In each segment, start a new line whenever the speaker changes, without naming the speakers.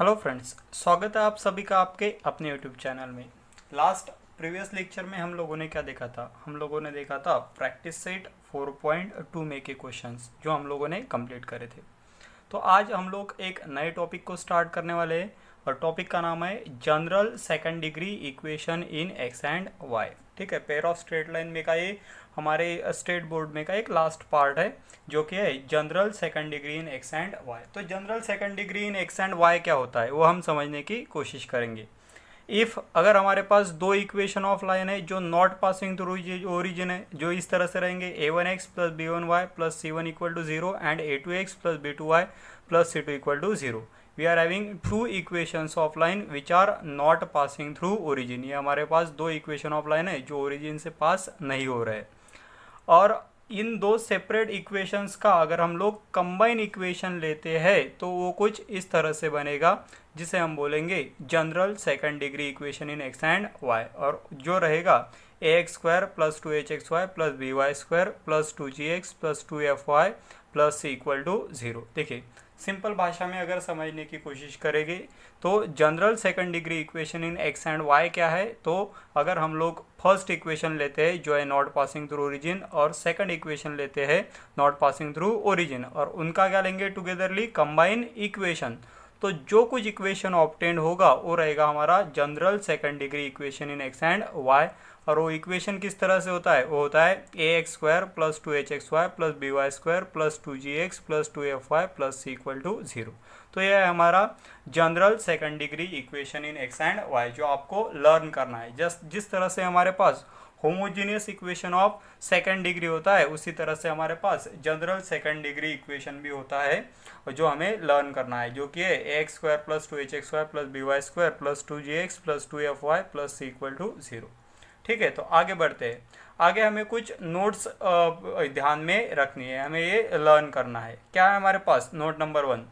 Hello friends, स्वागत है आप सभी का आपके अपने यूट्यूब चैनल में। प्रीवियस लेक्चर में हम लोगों ने क्या देखा था? हम लोगों ने देखा था प्रैक्टिस सेट 4.2 में के क्वेश्चंस जो हम लोगों ने कंप्लीट करे थे। तो आज हम लोग एक नए टॉपिक को स्टार्ट करने वाले हैं और टॉपिक का नाम है general second degree equation in x and y. ठीक है, पेयर ऑफ स्ट्रेट लाइन में का ये हमारे स्टेट बोर्ड में का एक लास्ट पार्ट है जो कि है general second degree in x and Y. तो general second degree in x and Y क्या होता है वो हम समझने की कोशिश करेंगे। इफ़ अगर हमारे पास दो इक्वेशन ऑफ लाइन है जो नॉट पासिंग थ्रू ओरिजिन है, जो इस तरह से रहेंगे a1x plus b1y plus c1 equal to 0 and a2x plus b2y plus c2 equal to 0। We are having two equations of line which are not passing through origin. ये हमारे पास दो equation of line है जो origin से पास नहीं हो रहे। और इन दो सेपरेट इक्वेशंस का अगर हम लोग कंबाइन इक्वेशन लेते हैं तो वो कुछ इस तरह से बनेगा जिसे हम बोलेंगे general second degree equation in x and y. और जो रहेगा ax square plus 2hxy plus by square plus 2gx plus 2fy plus c equal to 0। देखिए, सिंपल भाषा में अगर समझने की कोशिश करेंगे तो general second degree equation in x and Y क्या है। तो अगर हम लोग फर्स्ट इक्वेशन लेते हैं जो है नॉट पासिंग थ्रू ओरिजिन और सेकंड इक्वेशन लेते हैं नॉट पासिंग थ्रू ओरिजिन और उनका क्या लेंगे टुगेदरली कंबाइन इक्वेशन, तो जो कुछ इक्वेशन ऑब्टेंड होगा वो रहेगा हमारा general second degree equation in x and y. और वो इक्वेशन किस तरह से होता है? वो होता है ax square plus 2hxy plus by square plus 2gx plus 2fy plus c equal to 0। तो यह है हमारा general second degree equation in x and Y जो आपको लर्न करना है। जिस तरह से हमारे पास homogeneous equation of second degree होता है उसी तरह से हमारे पास जनरल सेकंड डिग्री इक्वेशन भी होता है जो हमें लर्न करना है, जो कि है ax square plus 2hxy plus by square plus 2gx plus 2fy plus c equal to 0। ठीक है, तो आगे बढ़ते हैं। आगे हमें कुछ नोट्स ध्यान में रखनी है, हमें ये लर्न करना है। क्या है हमारे पास? नोट नंबर 1,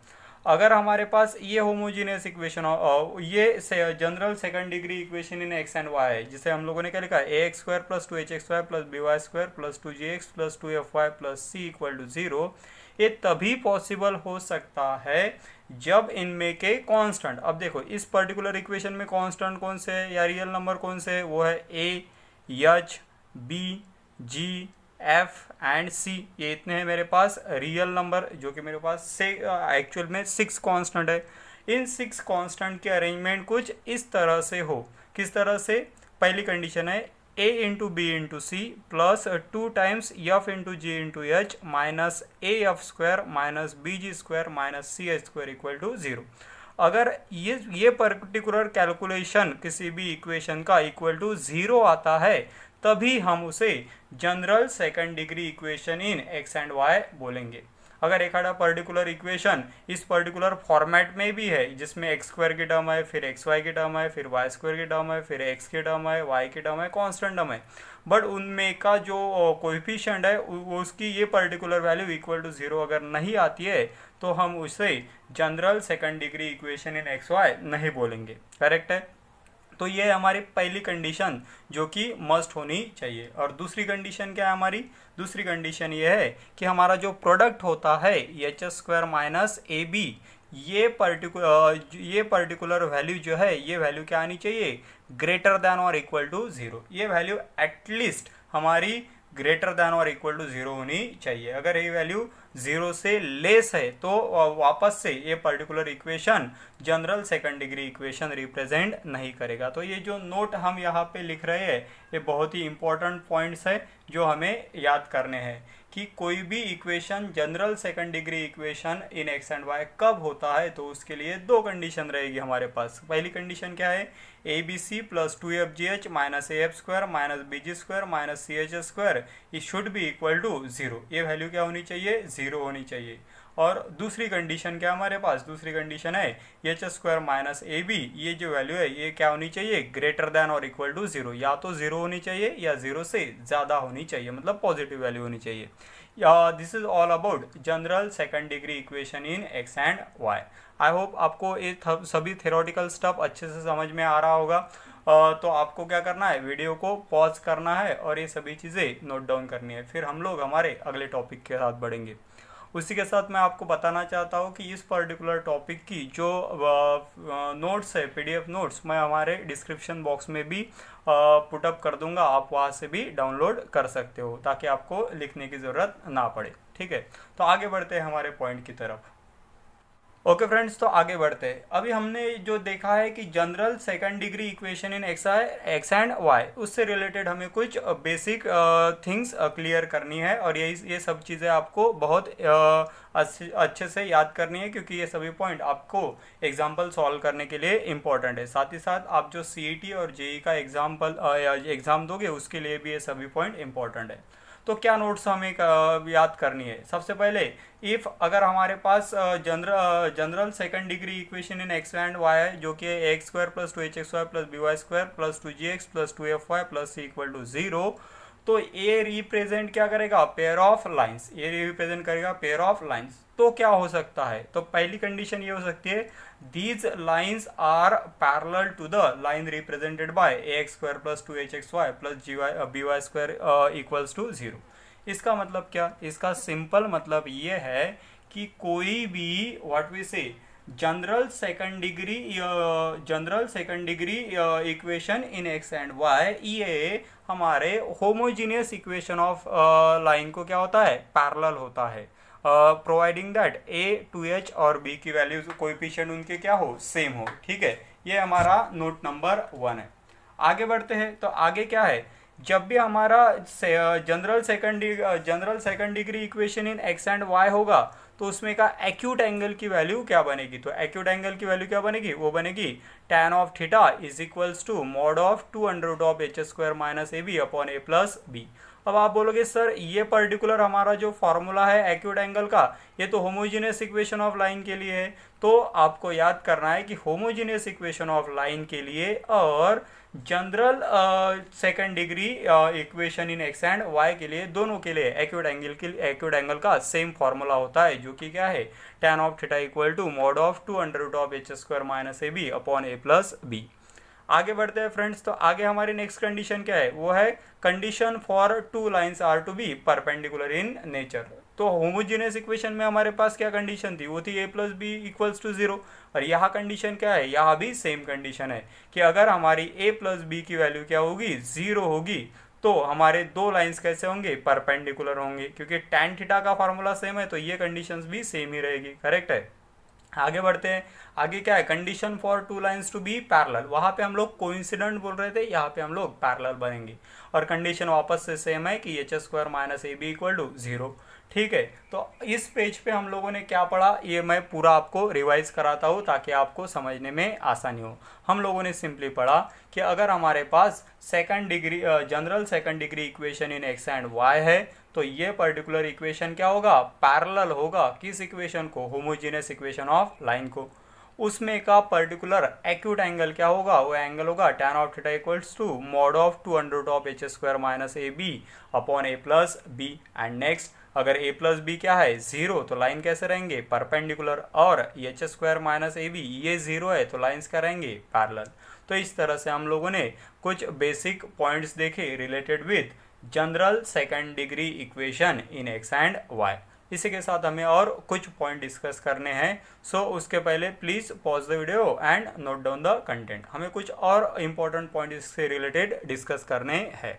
अगर हमारे पास ये होमोजीनियस इक्वेशन ये general second degree equation in x and Y है जिसे हम लोगों ने क्या लिखा है ax square plus 2hxy plus by square plus 2gx plus 2fy plus c equal to 0। ये तभी पॉसिबल हो सकता है जब इनमें के कांस्टेंट, अब देखो इस पर्टिकुलर इक्वेशन में कांस्टेंट कौन से है या रियल नंबर कौन से है? वो है a, h, b, g, f and c। ये इतने हैं मेरे पास रियल नंबर जो कि मेरे पास से एक्चुअल में 6 कांस्टेंट है। इन 6 कांस्टेंट के अरेंजमेंट कुछ इस तरह से हो। किस तरह से? पहली कंडीशन है a into b into c plus 2 times f into g into h minus f square minus b g square minus C H square equal to 0। अगर ये पर्टिकुलर कैलकुलेशन किसी भी इक्वेशन का इक्वल टू 0 आता है तभी हम उसे general second degree equation in x and y बोलेंगे। अगर एक पर्टिकुलर इक्वेशन इस पर्टिकुलर फॉर्मेट में भी है जिसमें एक्स स्क्वायर की टर्म है, फिर एक्स वाई की टर्म है, फिर वाई स्क्वायर की टर्म है, फिर एक्स की टर्म है, वाई की टर्म है, कांस्टेंट टर्म है, बट उनमें का जो कोएफिशिएंट है उसकी ये पर्टिकुलर वैल्यू इक्वल टू 0 अगर नहीं आती है तो हम उसे general second degree equation in x y नहीं बोलेंगे। करेक्ट है? तो ये हमारी पहली कंडीशन जो कि मस्ट होनी चाहिए। और दूसरी कंडीशन क्या है हमारी? दूसरी कंडीशन ये है कि हमारा जो प्रोडक्ट होता है h square minus a b, ये पर्टिकुलर वैल्यू जो है ये वैल्यू क्या आनी चाहिए? ग्रेटर देन और इक्वल टू 0। ये वैल्यू एटलीस्ट हमारी ग्रेटर देन और इक्वल टू 0 होनी चाहिए। अगर ये वैल्यू 0 से लेस है तो वापस से ये particular equation general second degree equation represent नहीं करेगा। तो ये जो नोट हम यहाँ पे लिख रहे हैं ये बहुत ही इंपॉर्टेंट पॉइंट्स है जो हमें याद करने हैं कि कोई भी equation general second degree equation in x and y कब होता है तो उसके लिए दो कंडीशन रहेगी हमारे पास। पहली कंडीशन क्या है? A b c plus 2fgh minus a f square minus b g square minus C H square ये शुड बी इक्वल टू 0। ये वैल्यू क्या होनी चाहिए? 0 होनी चाहिए। और दूसरी कंडीशन क्या हमारे पास? दूसरी कंडीशन है h square minus a b, ये जो वैल्यू है ये क्या होनी चाहिए? ग्रेटर देन और इक्वल टू 0। या तो 0 होनी चाहिए या 0 से ज़्यादा होनी चाहिए, मतलब पॉजिटिव वैल्यू होनी चाहिए। This is all about general second degree equation in x and y. I hope आपको ये सभी थ्योरेटिकल स्टफ अच्छे से समझ में आ रहा होगा। तो आपको क्या करना है? वीडियो को पॉज करना है और ये सभी चीज़ें नोट डाउन करनी है, फिर हम लोग हमारे अगले टॉपिक के साथ बढ़ेंगे। उसी के साथ मैं आपको बताना चाहता हूँ कि इस पर्टिकुलर टॉपिक की जो नोट्स है, पीडीएफ नोट्स, मैं हमारे डिस्क्रिप्शन बॉक्स में भी पुटअप कर दूंगा, आप वहाँ से भी डाउनलोड कर सकते हो ताकि आपको लिखने की ज़रूरत ना पड़े। ठीक है, तो आगे बढ़ते हैं हमारे पॉइंट की तरफ। ओके फ्रेंड्स, तो आगे बढ़ते हैं। अभी हमने जो देखा है कि general second degree equation in x and y, उससे रिलेटेड हमें कुछ बेसिक थिंग्स क्लियर करनी है, और ये सब चीज़ें आपको बहुत अच्छे से याद करनी है, क्योंकि ये सभी पॉइंट आपको एग्जाम्पल सॉल्व करने के लिए इम्पोर्टेंट है। साथ ही साथ आप जो सीईटी और जेई का एग्जाम दोगे उसके लिए भी ये सभी पॉइंट इम्पोर्टेंट है। तो क्या नोट्स हमें याद करनी है? सबसे पहले, इफ़ अगर हमारे पास general second degree equation in x and Y है, जो कि X square plus 2hxy plus by square plus 2gx plus 2fy plus c equal to 0, तो ये रिप्रेजेंट क्या करेगा? Pair of lines. ये रिप्रेजेंट करेगा पेयर ऑफ लाइंस। तो क्या हो सकता है? तो पहली कंडीशन ये हो सकती है, these lines are parallel to the line represented by ax square plus 2hxy plus by square equals to 0। इसका मतलब क्या? इसका सिंपल मतलब ये है कि कोई भी what we say general second degree equation in x and y, ये हमारे होमोजीनियस इक्वेशन ऑफ लाइन को क्या होता है? पैरेलल होता है, प्रोवाइडिंग दैट a 2h और b की वैल्यूज कोएफिशिएंट उनके क्या हो? सेम हो। ठीक है, ये हमारा नोट नंबर 1 है। आगे बढ़ते हैं। तो आगे क्या है? जब भी हमारा general second degree equation in x and y होगा, तो उसमें का एक्यूट एंगल की वैल्यू क्या बनेगी? तो एक्यूट एंगल की वैल्यू क्या बनेगी? वो बनेगी tan of theta is equals to mod of 2√h square minus ab upon a plus b। अब आप बोलोगे सर ये पर्टिकुलर हमारा जो फॉर्मूला है एक्यूट एंगल का, ये तो होमोजीनियस इक्वेशन ऑफ लाइन के लिए है। तो आपको याद करना है कि होमोजीनियस इक्वेशन ऑफ लाइन के लिए और general second degree equation in x and y के लिए, दोनों के लिए एक्यूट एंगल का सेम फॉर्मूला होता है, जो कि क्या है? tan of theta equal to mod of 2√h square minus ab upon a plus b। आगे बढ़ते हैं फ्रेंड्स। तो आगे हमारी नेक्स्ट कंडीशन क्या है? वो है condition for two lines are to be perpendicular in nature. तो होमोजीनियस इक्वेशन में हमारे पास क्या कंडीशन थी? वो थी a plus b equals to 0। और यहाँ कंडीशन क्या है? यहाँ भी सेम कंडीशन है कि अगर हमारी a प्लस बी की वैल्यू क्या होगी? 0 होगी, तो हमारे दो लाइंस कैसे होंगे? परपेंडिकुलर होंगे, क्योंकि tan थीटा का फॉर्मूला सेम है, तो ये कंडीशंस भी सेम ही रहेगी। करेक्ट है। आगे बढ़ते हैं। आगे क्या है? Condition for two lines to be parallel. वहाँ पे हम लोग कोइंसिडेंट बोल रहे थे, यहाँ पे हम लोग पैरेलल बनेंगे, और कंडीशन वापस से सेम है कि h square minus ab equal to 0। ठीक है, तो इस पेज पे हम लोगों ने क्या पढ़ा, ये मैं पूरा आपको रिवाइज कराता हूँ ताकि आपको समझने में आसानी हो। हम लोगों ने सिंपली पढ़ा कि अगर हमारे पास general second degree equation in x and Y है, तो ये पर्टिकुलर इक्वेशन क्या होगा? पैरेलल होगा। किस इक्वेशन को? होमोजीनियस इक्वेशन ऑफ लाइन को। उसमें का पर्टिकुलर एक्यूट एंगल क्या होगा? वो एंगल होगा tan of theta equals to mod of 2√h square minus ab upon a plus b। And next, अगर a प्लस बी क्या है? 0, तो लाइन कैसे रहेंगे? परपेंडिकुलर। और h स्क्वायर माइनस ab ये 0 है, तो लाइन्स क्या रहेंगे? पैरेलल। तो इस तरह से हम लोगों ने कुछ बेसिक पॉइंट्स देखे related with general second degree equation in x and y. इसी के साथ हमें और कुछ पॉइंट डिस्कस करने हैं। सो उसके पहले please pause the video and note down the content. हमें कुछ और इम्पोर्टेंट पॉइंट इससे रिलेटेड डिस्कस करने हैं।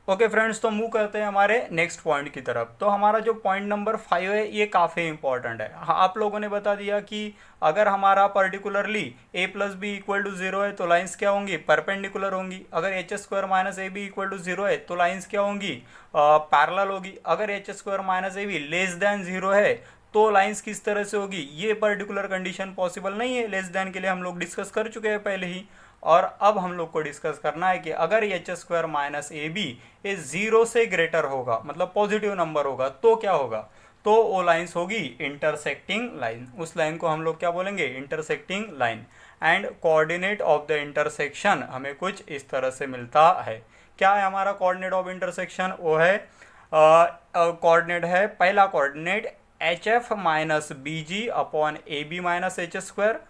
ओके फ्रेंड्स, तो मूव करते हैं हमारे नेक्स्ट पॉइंट की तरफ। तो हमारा जो पॉइंट नंबर 5 है, ये काफ़ी इंपॉर्टेंट है। आप लोगों ने बता दिया कि अगर हमारा particularly a plus b equal to 0 है, तो लाइंस क्या होंगी? परपेंडिकुलर होंगी। अगर h square minus ab equal to 0 है, तो लाइंस क्या होंगी? पैरेलल होगी। अगर h square minus ab less than 0 है, तो लाइंस किस तरह से होगी? ये पर्टिकुलर कंडीशन पॉसिबल नहीं है। लेस देन के लिए हम लोग डिस्कस कर चुके हैं पहले ही। और अब हम लोग को डिस्कस करना है कि अगर h स्क्वायर माइनस ab ये 0 से ग्रेटर होगा, मतलब पॉजिटिव नंबर होगा, तो क्या होगा? तो वो लाइंस होगी इंटरसेक्टिंग लाइन। उस लाइन को हम लोग क्या बोलेंगे? Intersecting line. And coordinate of the intersection हमें कुछ इस तरह से मिलता है। क्या है हमारा कोऑर्डिनेट ऑफ इंटरसेक्शन? वो है कोऑर्डिनेट है, पहला coordinate hf minus bg upon ab minus h square,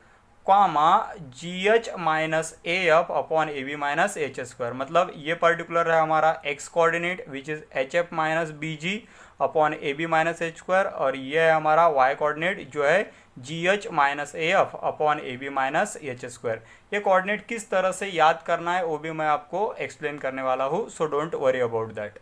comma GH minus AF upon AB minus H square. मतलब ये पर्टिकुलर है हमारा x coordinate which is HF minus BG upon AB minus H square, और ये है हमारा y coordinate जो है GH minus AF upon AB minus H square. ये कोऑर्डिनेट किस तरह से याद करना है वो भी मैं आपको एक्सप्लेन करने वाला हूँ, so don't worry about that.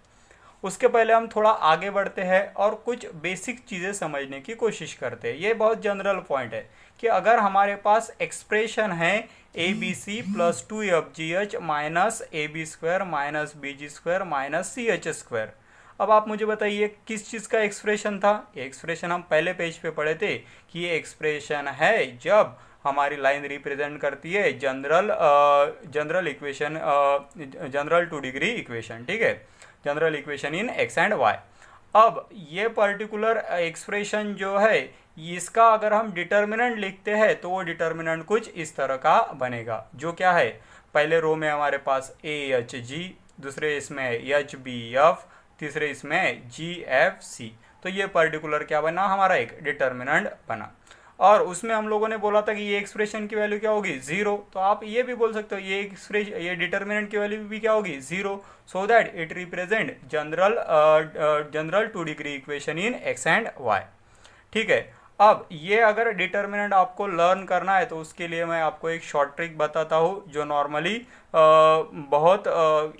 उसके पहले हम थोड़ा आगे बढ़ते हैं और कुछ बेसिक चीज़ें समझने की कोशिश करते हैं। ये बहुत जनरल पॉइंट है कि अगर हमारे पास एक्सप्रेशन है ABC plus 2FGH minus AB square minus BG square minus CH square. अब आप मुझे बताइए किस चीज़ का एक्सप्रेशन था। ये एक्सप्रेशन हम पहले पेज पे पढ़े थे कि ये एक्सप्रेशन है जब हमारी लाइन रिप्रेजेंट करती है general equation, general 2 degree equation, ठीक है, general equation in x and y। अब ये पर्टिकुलर एक्सप्रेशन जो है इसका अगर हम डिटर्मिनेंट लिखते हैं तो वो डिटर्मिनेंट कुछ इस तरह का बनेगा, जो क्या है, पहले रो में हमारे पास AHG, दूसरे इसमें HBF, तीसरे इसमें GFC। तो ये पर्टिकुलर क्या बना, हमारा एक डिटर्मिनेंट बना। और उसमें हम लोगों ने बोला था कि ये एक्सप्रेशन की वैल्यू क्या होगी, 0। तो आप ये भी बोल सकते हो ये एक्सप्रेशन, ये डिटर्मिनेंट की वैल्यू भी क्या होगी, 0, so that it represent general 2 degree equation in x and y, ठीक है। अब ये अगर डिटर्मिनेंट आपको लर्न करना है तो उसके लिए मैं आपको एक शॉर्ट ट्रिक बताता हूँ जो नॉर्मली बहुत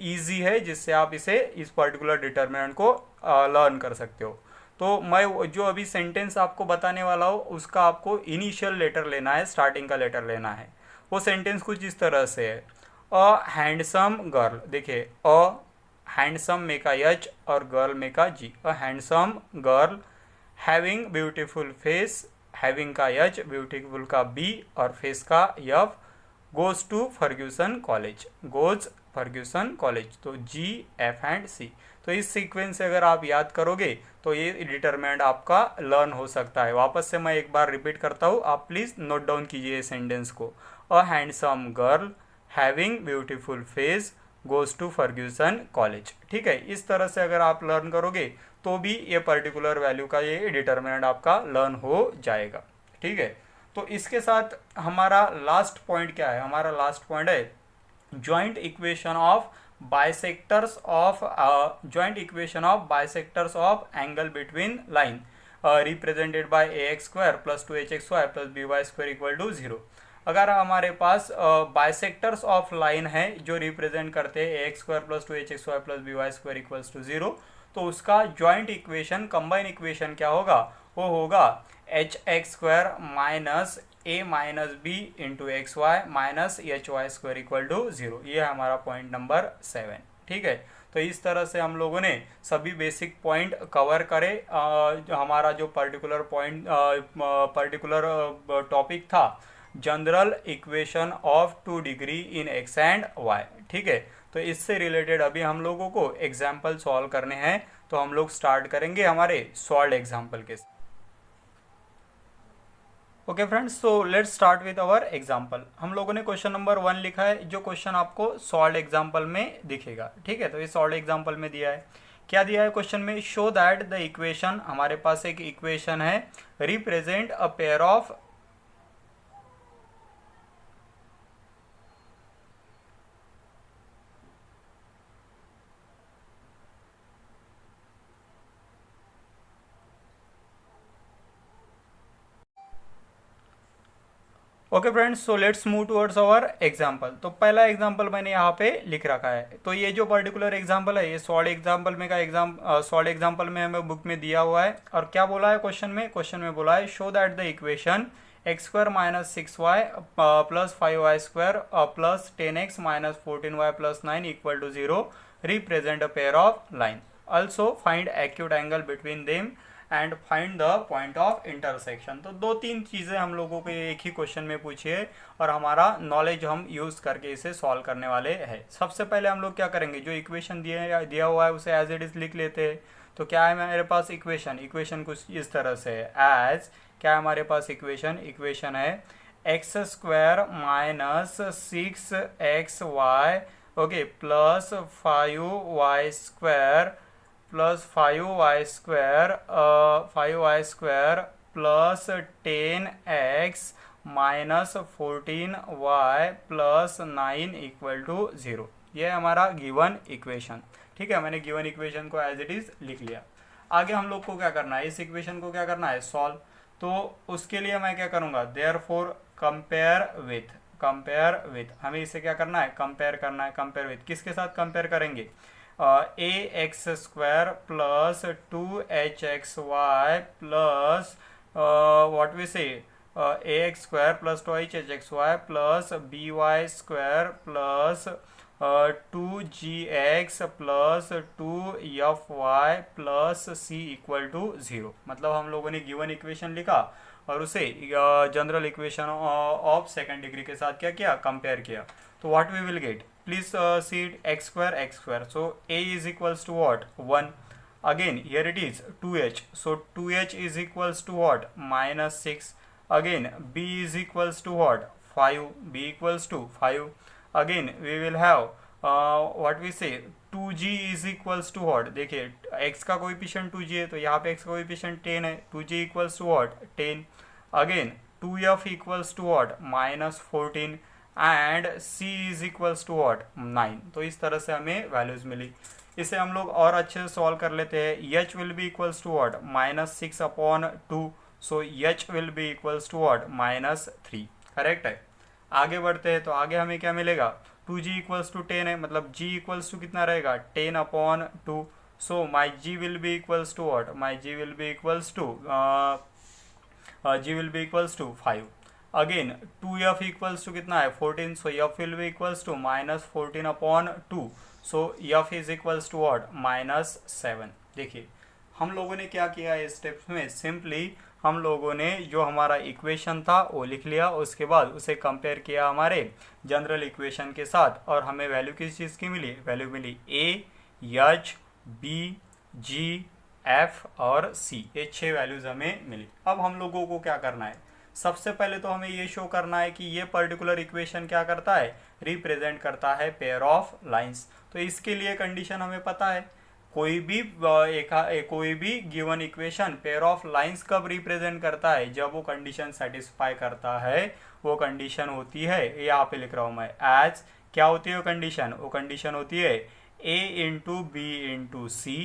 ईजी है, जिससे आप इस पर्टिकुलर डिटर्मिनेंट को लर्न कर सकते हो। तो मैं जो अभी सेंटेंस आपको बताने वाला हूँ उसका आपको इनिशियल लेटर लेना है, स्टार्टिंग का लेटर लेना है। वो सेंटेंस कुछ इस तरह से है, अ हैंडसम गर्ल। देखिए अ हैंडसम में का H और गर्ल में का G। A handsome girl having beautiful face, having का H, ब्यूटीफुल का B और फेस का F, goes to Fergusson College, goes Fergusson College. तो G, F एंड C। तो इस सीक्वेंस से अगर आप याद करोगे तो ये डिटरमिनेंट आपका लर्न हो सकता है। वापस से मैं एक बार रिपीट करता हूँ, आप प्लीज़ नोट डाउन कीजिए सेंटेंस को। A handsome girl having beautiful face goes to Fergusson College, ठीक है। इस तरह से अगर आप लर्न करोगे तो भी ये पर्टिकुलर वैल्यू का ये डिटरमिनेंट आपका लर्न हो जाएगा, ठीक है। तो इसके साथ हमारा लास्ट पॉइंट क्या है, हमारा लास्ट पॉइंट है joint equation of bisectors of angle between line represented by ax square plus 2hxy plus by square equal to 0। अगर हमारे पास बाइसेक्टर्स ऑफ लाइन है जो रिप्रेजेंट करते हैं ax square plus 2hxy plus by square equals to 0, तो उसका joint equation, combine equation क्या होगा, वो होगा hx square minus a minus b into x y minus h y square equal to 0। ये है हमारा पॉइंट नंबर 7, ठीक है। तो इस तरह से हम लोगों ने सभी बेसिक पॉइंट कवर करे। हमारा जो पर्टिकुलर पॉइंट पर्टिकुलर टॉपिक था general equation of 2 degree in x and y, ठीक है। तो इससे रिलेटेड अभी हम लोगों को एग्जाम्पल सॉल्व करने हैं, तो हम लोग स्टार्ट करेंगे हमारे सॉल्व एग्जाम्पल के। Okay friends, so let's start with our example. हम लोगों ने क्वेश्चन नंबर 1 लिखा है, जो क्वेश्चन आपको सॉल्व एग्जाम्पल में दिखेगा, ठीक है। तो ये सॉल्व एग्जाम्पल में दिया है, क्या दिया है क्वेश्चन में, शो दैट द इक्वेशन, हमारे पास एक इक्वेशन है, represent a pair of okay friends, so let's move towards our example. तो पहला एग्जाम्पल मैंने यहाँ पे लिख रखा है। तो ये जो पर्टिकुलर एग्जाम्पल है ये सॉल्व एग्जाम्पल में का सॉल्व एग्जाम्पल में हमें बुक में दिया हुआ है। और क्या बोला है क्वेश्चन में बोला है show that the equation x square minus 6y plus 5y square plus 10x minus 14y plus 9 equal to 0 represent a pair of line. Also find acute angle between them and find the point of intersection. तो 2-3 चीज़ें हम लोगों को एक ही question में पूछी है और हमारा नॉलेज हम यूज़ करके इसे सॉल्व करने वाले हैं। सबसे पहले हम लोग क्या करेंगे, जो इक्वेशन दिया हुआ है उसे एज इट इज़ लिख लेते हैं। तो क्या है मेरे पास इक्वेशन कुछ इस तरह से है, एज क्या है हमारे पास इक्वेशन है x square minus 6xy okay plus 5y square plus 5y square plus 10x -14y plus 9 equal to 0। ये हमारा गिवन इक्वेशन। ठीक है, मैंने गिवन इक्वेशन को एज इट इज़ लिख लिया। आगे हम लोग को क्या करना है, इस इक्वेशन को क्या करना है, सॉल्व। तो उसके लिए मैं क्या करूँगा, देयरफॉर कंपेयर विथ हमें इसे क्या करना है, कंपेयर करना है। कंपेयर विथ किसके साथ कंपेयर करेंगे, A X square plus 2hxy plus what we say A X square plus 2hxy plus by square plus 2gx plus 2fy plus c equal to 0। मतलब हम लोगों ने गिवन इक्वेशन लिखा और उसे general equation of second degree के साथ क्या किया, कंपेयर किया। तो what we will get, please see it x square, so a is equals to what, 1. Again here it is 2h, so 2h is equals to what, -6. Again b is equals to what, 5, b equals to 5. Again we will have what we say 2g is equals to what, देखिए x का coefficient 2g है तो यहाँ पे x का coefficient 10 है, 2g equals to what, 10. Again 2f equals to what, -14 and c is equals to what, 9। तो इस तरह से हमें वैल्यूज मिली। इसे हम लोग और अच्छे से सॉल्व कर लेते हैं। h will be equals to what, -6/2, so h will be equals to what, -3। Correct है। आगे बढ़ते हैं तो आगे हमें क्या मिलेगा, 2g इक्वल्स टू 10 है, मतलब g इक्वल्स टू कितना रहेगा, 10/2। So my g will be equals to what, my g will be equals to 5। Again 2f equals to कितना है, 14, so f will be equals to -14/2, so f is equals to what, -7। देखिए हम लोगों ने क्या किया इस स्टेप्स में, सिंपली हम लोगों ने जो हमारा इक्वेशन था वो लिख लिया, उसके बाद उसे कंपेयर किया हमारे जनरल इक्वेशन के साथ और हमें वैल्यू किस चीज़ की मिली, वैल्यू मिली a, h, b, g, f और c, ये 6 वैल्यूज हमें मिली। अब हम लोगों को क्या करना है, सबसे पहले तो हमें ये शो करना है कि ये पर्टिकुलर इक्वेशन क्या करता है, रिप्रेजेंट करता है पेयर ऑफ लाइंस। तो इसके लिए कंडीशन हमें पता है, कोई भी given equation pair of lines कब रिप्रेजेंट करता है, जब वो कंडीशन सेटिस्फाई करता है। वो कंडीशन होती है, यहाँ पे लिख रहा हूँ मैं, एज क्या होती है वो कंडीशन होती है a into b into c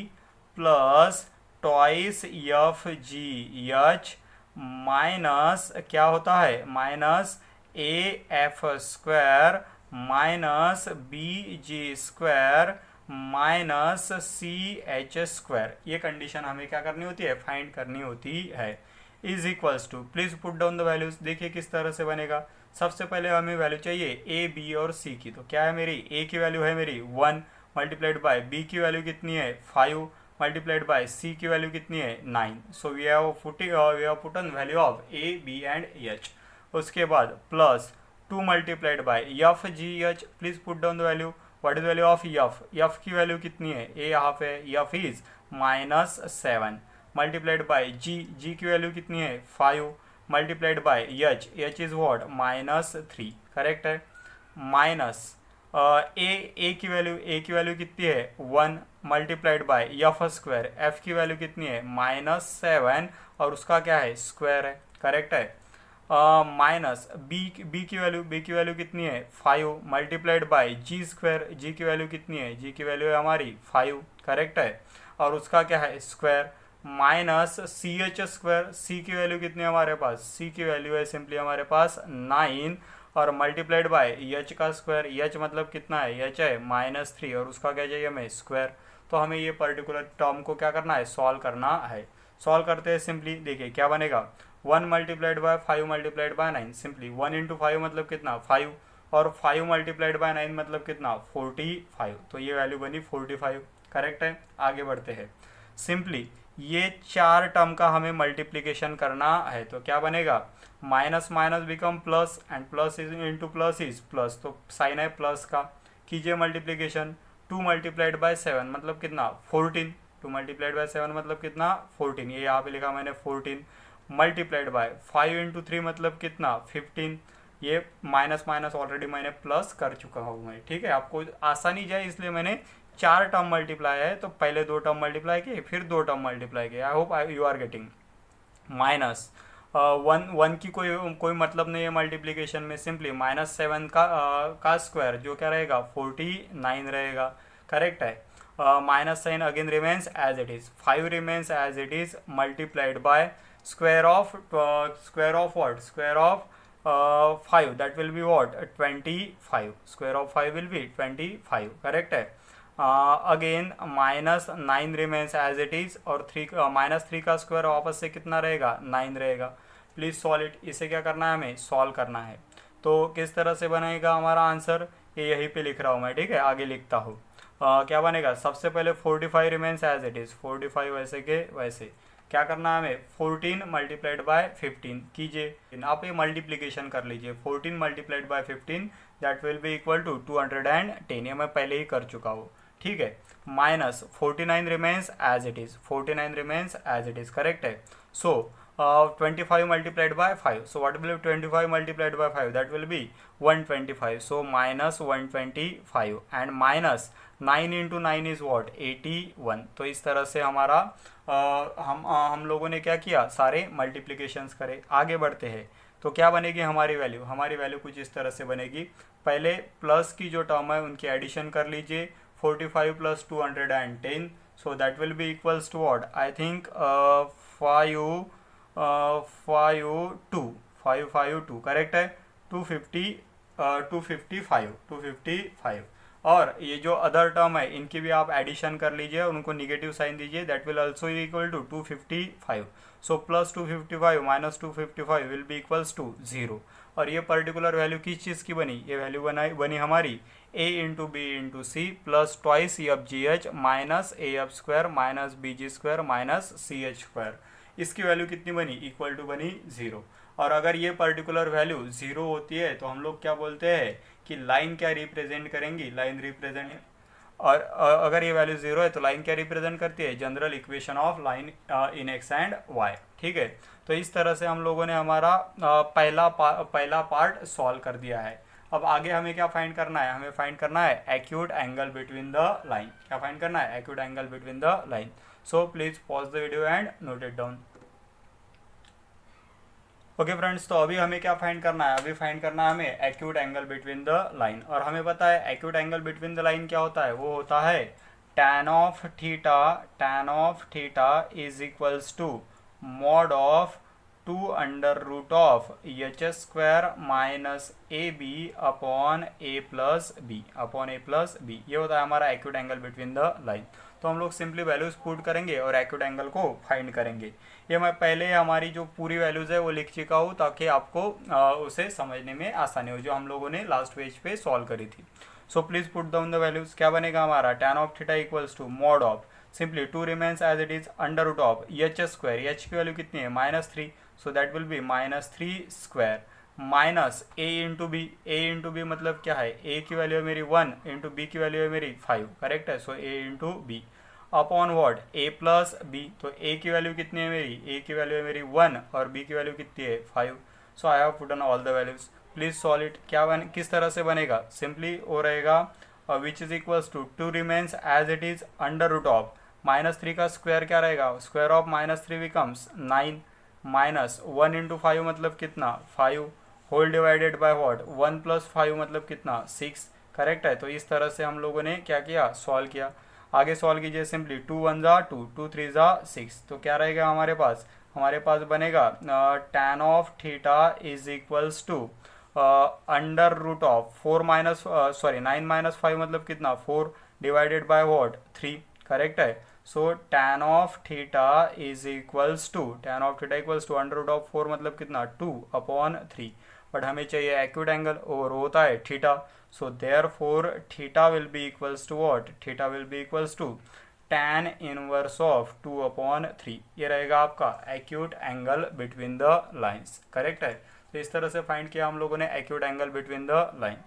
plus twice f g h minus क्या होता है, minus a f square minus b g square minus C H square. ये कंडीशन हमें क्या करनी होती है, फाइंड करनी होती है। Is equals to, please put down the values. देखिए किस तरह से बनेगा। सबसे पहले हमें वैल्यू चाहिए ए बी और सी की। तो क्या है मेरी, ए की वैल्यू है मेरी 1 मल्टीप्लाइड बाय बी की वैल्यू कितनी है 5 मल्टीप्लाइड बाय सी की वैल्यू कितनी है 9। So we have put on value of a b and h. उसके बाद plus 2 multiplied by f g h. Please put down the value. What is value of f की value कितनी है, ए यहाँ पे f is -7 multiplied by g की value कितनी है 5 multiplied by h is what -3। Correct है। माइनस ए की वैल्यू कितनी है 1 multiplied by F square. F की वैल्यू कितनी है -7 और उसका क्या है स्क्वायर है। करेक्ट है। माइनस बी की वैल्यू कितनी है 5 मल्टीप्लाइड बाय जी स्क्वायर। जी की वैल्यू कितनी है, जी की वैल्यू है हमारी 5। करेक्ट है। और उसका क्या है square. Minus C H square. C की वैल्यू कितनी है हमारे पास, सी की वैल्यू है सिंपली हमारे पास 9 और मल्टीप्लाइड बाय एच का स्क्वायर। एच मतलब कितना है, एच है -3 और उसका क्या चाहिए हमें स्क्वायर। तो हमें ये पर्टिकुलर टर्म को क्या करना है, सॉल्व करना है। सॉल्व करते हैं सिंपली। देखिए क्या बनेगा 1 multiplied bye 5 multiplied bye 9। Simply 1 into 5 मतलब कितना 5 और 5 मल्टीप्लाइड बाय 9 मतलब कितना 45। तो ये वैल्यू बनी 45। करेक्ट है। आगे बढ़ते हैं। सिंपली ये 4 टर्म का हमें मल्टीप्लिकेशन करना है। तो क्या बनेगा, minus minus become plus and plus is into plus is plus. तो साइन है प्लस का। कीजिए मल्टीप्लिकेशन। 2 मल्टीप्लाइड बाय 7 मतलब कितना 14। 2 मल्टीप्लाइड बाय 7 मतलब कितना 14। ये यहाँ पे लिखा मैंने 14 मल्टीप्लाइड बाय 5 इंटू 3 मतलब कितना 15। ये माइनस माइनस ऑलरेडी मैंने प्लस कर चुका हूँ मैं। ठीक है, आपको आसानी जाए इसलिए मैंने 4 टर्म मल्टीप्लाई है तो पहले 2 टर्म मल्टीप्लाई किए फिर 2 टर्म मल्टीप्लाई किए। I hope you are getting. Minus one की कोई मतलब नहीं है मल्टीप्लीकेशन में, सिंपली -7 का स्क्वायर जो क्या रहेगा 49 रहेगा, करेक्ट है। Minus sign again remains as it is, 5 remains as it is multiplied by square of what, square of 5, that will be what, 25, square of 5 will be 25, correct है। Again -9 remains as it is, और -3 का square वापस से कितना रहेगा 9 रहेगा। Please solve it, इसे क्या करना है हमें सॉल्व करना है। तो किस तरह से बनेगा हमारा आंसर, ये यहीं पे लिख रहा हूँ मैं, ठीक है, आगे लिखता हूँ। क्या बनेगा, सबसे पहले 45 रिमेन्स एज इट इज, 45 वैसे के वैसे, क्या करना है हमें 14 मल्टीप्लाइड बाय 15 कीजिए, आप ये मल्टीप्लीकेशन कर लीजिए, 14 multiplied by 15 that will be equal to 210, ये मैं पहले ही कर चुका हूँ, ठीक है। Minus 49 remains as it is, 49 remains as it is, correct है। So 25 multiplied by 5, so what will be 25 multiplied by 5, that will be 125, so minus 125, and minus 9 into 9 is what, 81। तो इस तरह से हमारा हम लोगों ने क्या किया, सारे मल्टीप्लिकेशंस करे। आगे बढ़ते हैं तो क्या बनेगी हमारी वैल्यू, हमारी वैल्यू कुछ इस तरह से बनेगी। पहले प्लस की जो टर्म है उनकी एडिशन कर लीजिए, 45 plus 210, so that will be equals to what, I think 552 correct है, 255, और ये जो अदर टर्म है इनकी भी आप एडिशन कर लीजिए, उनको निगेटिव साइन दीजिए, that will also equal to 255, so plus 255 minus 255 will be equals to 0। और ये पर्टिकुलर वैल्यू किस चीज़ की बनी, ये वैल्यू बनी हमारी a into b into c plus twice f g h minus a f square minus b g square minus C H square. इसकी वैल्यू कितनी बनी, इक्वल टू बनी 0। और अगर ये पर्टिकुलर वैल्यू 0 होती है तो हम लोग क्या बोलते हैं कि लाइन क्या रिप्रेजेंट करेंगी, लाइन रिप्रेजेंट, और अगर ये वैल्यू 0 है तो लाइन क्या रिप्रेजेंट करती है, general equation of line in x and y, ठीक है। तो इस तरह से हम लोगों ने हमारा पहला पार्ट सॉल्व कर दिया है। अब आगे हमें क्या फाइंड करना है, हमें फाइंड करना है acute angle between the line, क्या फाइंड करना है, acute angle between the line. So please pause the video and note it down. Okay friends, तो अभी हमें क्या फाइंड करना है, अभी फाइंड करना है हमें acute angle between the line. और हमें पता है acute angle between the line क्या होता है, वो होता है tan of theta is equals to mod of 2 under root of h square minus a b upon a plus b, ये होता है हमारा acute angle between the line. तो हम लोग सिंपली वैल्यूज पुट करेंगे और एक्यूट एंगल को फाइंड करेंगे। ये मैं पहले हमारी जो पूरी वैल्यूज है वो लिख चुका हूँ ताकि आपको उसे समझने में आसानी हो, जो हम लोगों ने लास्ट पेज पे सॉल्व करी थी। So please put down the values. क्या बनेगा हमारा, tan of theta equals to mod of, simply 2 remains as it is, under root of h square, h की वैल्यू कितनी है -3, so that will be -3 square minus a into b मतलब क्या है, ए की वैल्यू है मेरी 1 इंटू बी की वैल्यू है मेरी 5, करेक्ट है। So A into B upon what, A plus B, तो ए की वैल्यू कितनी है मेरी, ए की वैल्यू है मेरी 1 और बी की वैल्यू कितनी है 5। So I have put in all the values. Please solve it. क्या किस तरह से बनेगा, सिंपली वो रहेगा which is equals to 2 remains as it is under root of -3 का स्क्वायर क्या रहेगा, square of -3 becomes 9 minus 1 into 5 मतलब कितना 5, whole divided by what 1 plus 5 मतलब कितना 6, करेक्ट है। तो इस तरह से हम लोगों ने क्या किया, सॉल्व किया। आगे सॉल्व कीजिए, सिंपली 2 1 ज़ा 2, 2 3 ज़ा 6, तो क्या रहेगा हमारे पास बनेगा tan of theta is equals to under root of 9 minus 5 मतलब कितना 4 डिवाइडेड बाय व्हाट 3, करेक्ट है। So tan of theta is equals to under root of 4 मतलब कितना 2 अपॉन 3, बट हमें चाहिए एक्यूट एंगल और होता है theta. So therefore theta will be equals to what, theta will be equals to tan inverse of 2 upon 3, ये रहेगा आपका acute angle between the lines, correct है। तो इस तरह से फाइंड किया हम लोगों ने acute angle between the line.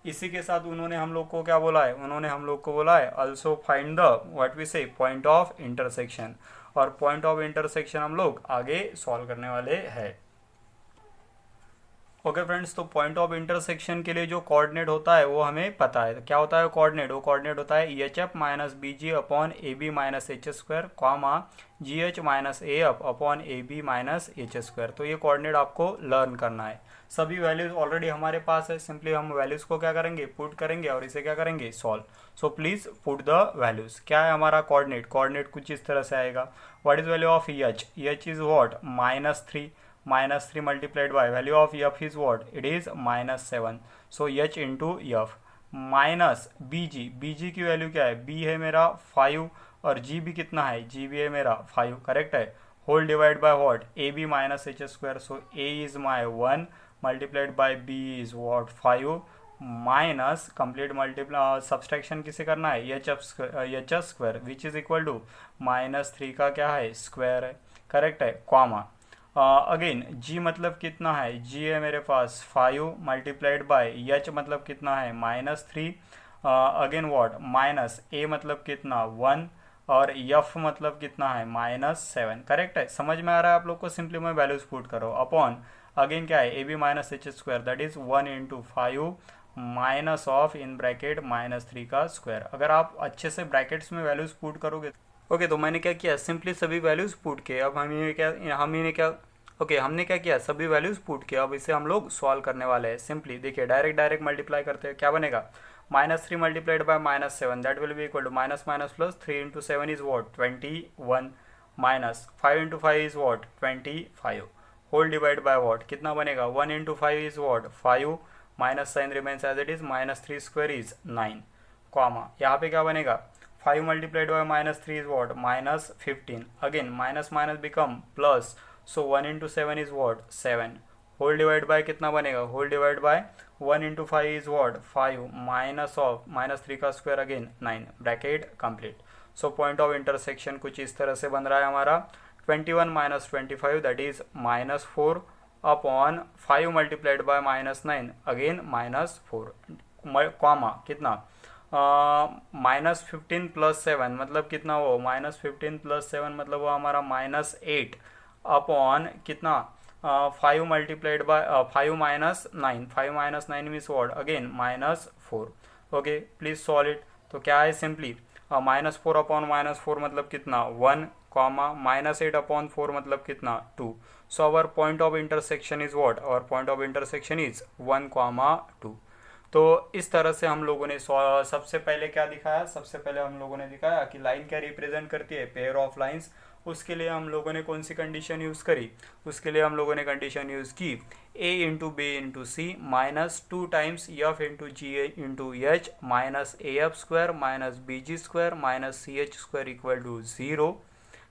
इसी के साथ उन्होंने हम लोग को क्या बोला है, उन्होंने हम लोग को बोला है also find the what we say point of intersection, और पॉइंट ऑफ इंटरसेक्शन हम लोग आगे सॉल्व करने वाले हैं। ओके फ्रेंड्स, तो पॉइंट ऑफ इंटरसेक्शन के लिए जो कोऑर्डिनेट होता है वो हमें पता है। तो क्या होता है कोऑर्डिनेट? वो कोऑर्डिनेट होता है h f minus b g upon a b minus h square comma g h minus a f upon a b minus h square. तो ये कोऑर्डिनेट आपको लर्न करना है। सभी वैल्यूज ऑलरेडी हमारे पास है, सिंपली हम वैल्यूज को क्या करेंगे, पुट करेंगे और इसे क्या करेंगे, solve. So please put the values. क्या है हमारा कोऑर्डिनेट? कोऑर्डिनेट कुछ इस तरह से आएगा। What is value of H? H is what? -3 multiplied by value of f is what? It is -7. So h into f minus bg की value क्या है? b है मेरा 5 और g भी कितना है? g भी है मेरा 5, करेक्ट है। Whole divide by what? ab minus h square. So a is my 1 multiplied by b is what? 5 minus complete multiply subtraction किसे करना है? H square which is equal to -3 का क्या है? स्क्वायर है, करेक्ट है। कॉमा अगेन g मतलब कितना है? g है मेरे पास 5 मल्टीप्लाइड बाय h मतलब कितना है? -3 अगेन व्हाट? माइनस a मतलब कितना? 1 और f मतलब कितना है? -7, करेक्ट है। समझ में आ रहा है आप लोग को? सिंपली मैं वैल्यूज पुट करो अपॉन अगेन क्या है? ab minus h square that is 1 into 5 minus of in bracket -3 का स्क्वायर। अगर आप अच्छे से ब्रैकेट्स में वैल्यूज पुट करोगे ओके तो मैंने क्या किया, सिंपली सभी वैल्यूज पुट के अब हमने क्या किया, सभी वैल्यूज पुट के अब इसे हम लोग सॉल्व करने वाले हैं। सिंपली देखिए डायरेक्ट मल्टीप्लाई करते हैं, क्या बनेगा? -3 multiplied by -7 that will be equal to minus minus plus 3 into 7 is what? 21 minus 5 into 5 is what? 25 whole divide by what? कितना बनेगा? 1 into 5 is what? 5 minus sign remains as it is -3 square is 9 comma यहाँ पे क्या बनेगा? 5 multiplied by -3 is what? -15. Again minus become plus. So 1 into 7 is what? 7. Whole divide by कितना बनेगा? Whole divide by 1 into 5 is what? 5 minus of -3 का square again 9 bracket complete. So point of intersection कुछ इस तरह से बन रहा है हमारा 21 minus 25 that is -4 upon 5 multiplied bye -9 again -4 comma कितना? -15 प्लस 7 मतलब कितना हो? -15 प्लस 7 मतलब वो हमारा -8 अपॉन कितना? 5 multiplied bye 5 minus 9 5 minus 9 means what? Again -4। Okay please solve it. तो क्या है? सिंपली -4 अपॉन -4 मतलब कितना? 1 कॉमा -8 अपॉन 4 मतलब कितना? 2। So our point of intersection is what? Our point of intersection is 1, 2। तो इस तरह से हम लोगों ने सबसे पहले क्या दिखाया? सबसे पहले हम लोगों ने दिखाया कि लाइन क्या रिप्रेजेंट करती है? Pair of lines. उसके लिए हम लोगों ने कौन सी कंडीशन यूज़ करी? उसके लिए हम लोगों ने कंडीशन यूज़ की a into b into c -2 times f into g into h minus a f square minus b g square minus C H square equal to 0,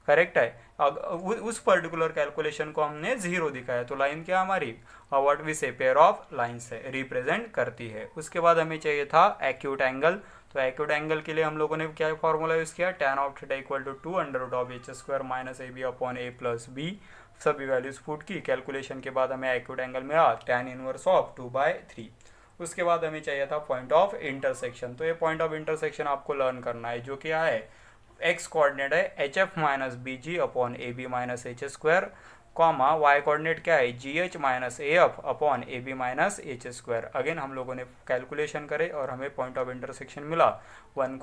correct है। उस पर्टिकुलर कैलकुलेशन को हमने 0 दिखाया तो लाइन क्या हमारी what we say pair of line से represent करती है। उसके बाद हमें चाहिए था एक्यूट एंगल। तो एक्यूट एंगल के लिए हम लोगों ने क्या फॉर्मूला यूज़ किया? tan of theta equal to 2 √h² minus a b upon a plus b. सभी वैल्यूज पुट की, कैलकुलेशन के बाद हमें एक्यूट एंगल मिला tan इनवर्स ऑफ 2/3। उसके बाद हमें चाहिए था पॉइंट ऑफ इंटरसेक्शन। तो ये पॉइंट ऑफ इंटरसेक्शन आपको लर्न करना है, जो क्या है? एक्स कोऑर्डिनेट है h f minus b g upon a b minus h square comma y coordinate क्या है? G h minus a f upon a b minus h square. Again हम लोगों ने कैलकुलेशन करे और हमें पॉइंट ऑफ इंटरसेक्शन मिला 1,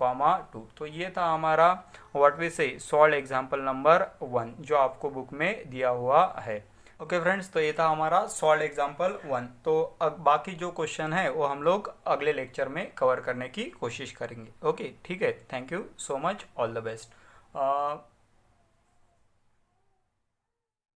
2। तो ये था हमारा व्हाट वी से सॉल्व एग्जाम्पल नंबर 1 जो आपको बुक में दिया हुआ है। ओके फ्रेंड्स, तो ये था हमारा सॉल्व एग्जाम्पल 1। तो अब बाकी जो क्वेश्चन है वो हम लोग अगले लेक्चर में कवर करने की कोशिश करेंगे। ओके ठीक है, thank you so much, all the best.